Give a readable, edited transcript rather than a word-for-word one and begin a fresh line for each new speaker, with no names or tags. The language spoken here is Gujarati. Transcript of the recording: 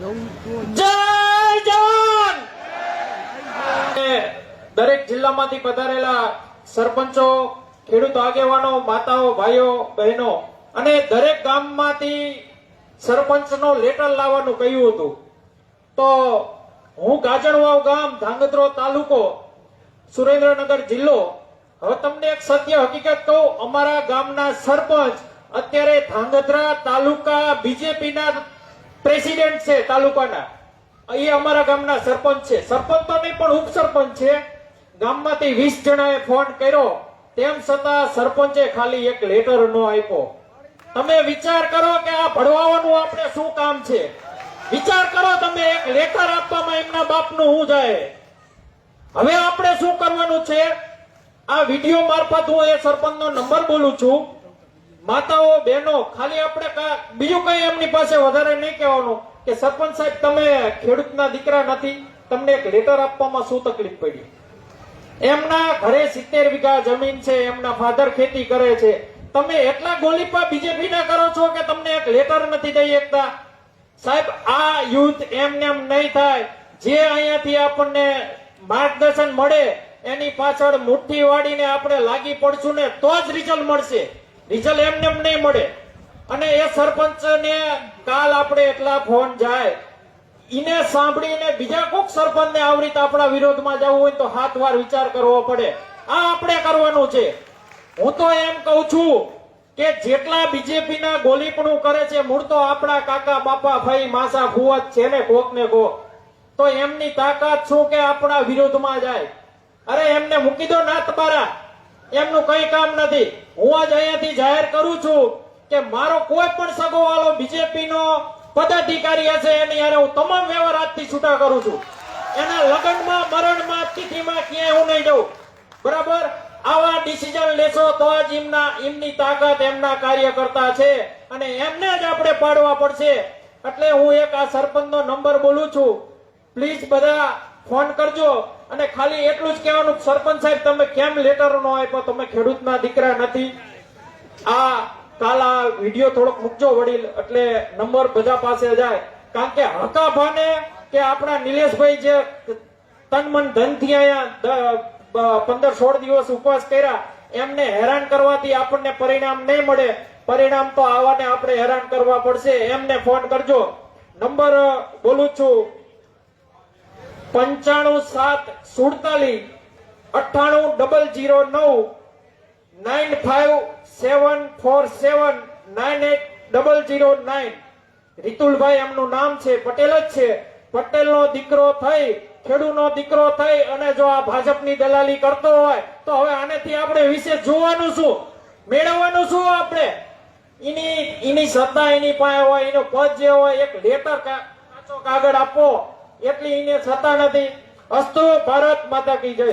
જય જવાન। દરેક જિલ્લામાંથી પધારેલા સરપંચો, ખેડૂત આગેવાનો, માતાઓ, ભાઈઓ, બહેનો અને દરેક ગામમાંથી સરપંચનો લેટર લાવવાનું કહ્યું હતું। તો હું ગાજણવાવ ગામ, ધાંગધ્રો તાલુકો, સુરેન્દ્રનગર જિલ્લો। હવે તમને એક સત્ય હકીકત કહું, અમારા ગામના સરપંચ અત્યારે ધાંગધ્રા તાલુકા બીજેપીના પ્રેસિડેન્ટ છે તાલુકાના। એ અમારા ગામના સરપંચ છે, સરપંચ તો નહીં પણ ઉપસરપંચ છે। ગામમાંથી 20 જણાએ ફોન કર્યો, તેમ છતાં સરપંચે ખાલી એક લેટર નો આપ્યો। તમે વિચાર કરો કે આ ભણવાનું આપણે શું કામ છે? વિચાર કરો તમે, એક લેટર આપવામાં એમના બાપનું શું જાય? હવે આપણે શું કરવાનું છે? આ વિડીયો મારફત હું એ સરપંચનો નંબર બોલું છું। માતાઓ, બહેનો, ખાલી આપણે બીજું કઈ એમની પાસે વધારે નહીં કહેવાનું કે સરપંચ સાહેબ તમે ખેડૂતના દીકરા નથી, તમને એક લેટર આપવામાં શું તકલીફ પડી? એમના ઘરે 70 વીઘા જમીન છે, એમના ફાધર ખેતી કરે છે, તમે એટલા ગોલીપા બીજેપીના કરો છો કે તમને એક લેટર નથી દઈ શકતા? સાહેબ, આ યુદ્ધ એમને એમ નહીં થાય। જે અહીંયાથી આપણને માર્ગદર્શન મળે એની પાછળ મુઠ્ઠી વાળીને આપણે લાગી પડશું ને તો જ રિઝલ્ટ મળશે। રિઝલ્ટ એમને એમ નહીં મળે। અને એ સરપંચને કાલ આપણે એટલા ફોન જાય, એને સાંભળીને બીજા કોઈક સરપંચને આવી રીતે આપણા વિરોધમાં જવું હોય તો 7 વાર વિચાર કરવો પડે। આ આપણે કરવાનું છે। હું તો એમ કહું છું કે જેટલા બીજેપીના ગોલીપણું કરે છે, મૂળ તો આપણા કાકા, બાપા, ભાઈ, માસા, ફુવા જ છે ને કોક ને કોક। તો એમની તાકાત શું કે આપણા વિરોધમાં જાય? અરે એમને મૂકી દો નાત બારા, એમનું કઈ કામ નથી। હું આજ અહીંયાથી જાહેર કરું છું કે મારો કોઈ પણ સગોવાળો બીજેપીનો પદાધિકારી હશે એની યારે હું તમામ વ્યવહાર આજથી છૂટા કરું છું। એના લગ્નમાં, મરણમાં, તિથિમાં ક્યાંય હું નહીં જઉં, બરાબર? આવા ડિસિઝન લેશો તો જ એમની તાકાત એમના કાર્યકર્તા છે અને એમને જ આપણે પાડવા પડશે। એટલે હું એક આ સરપંચનો નંબર બોલું છું, પ્લીઝ બધા ફોન કરજો। અને ખાલી એટલું જ કહેવાનું, સરપંચ સાહેબ તમે કેમ લેટર નો આપ્યો? તમે ખેડૂતના દીકરા નથી? આ કાલા વિડીયો થોડોક મૂકજો વડીલ, એટલે નંબર બધા પાસે જાય। કારણ કે હકાભાને કે આપણા નિલેશભાઈ જે તન મન ધનથી અહીંયા 15-16 દિવસ ઉપવાસ કર્યા, એમને હેરાન કરવાથી આપણને પરિણામ નહીં મળે। પરિણામ તો આવાને આપણે હેરાન કરવા પડશે। એમને ફોન કરજો। નંબર બોલું છું 95 747 98 009 95 747 98 009। રીતુલભાઈ એમનું નામ છે, પટેલ જ છે। પટેલનો દીકરો થઈ, ખેડૂતનો દીકરો થઈ અને જો આ ભાજપની દલાલી કરતો હોય તો હવે આનેથી આપણે વિશે જોવાનું શું, મેળવવાનું શું? આપણે એની સત્તા એની પાસે હોય, એનો પદ જે હોય, એક લેટર કાચો કાગળ આપો એટલી એને સત્તા નથી। અસ્તુ, ભારત માતા કી જય।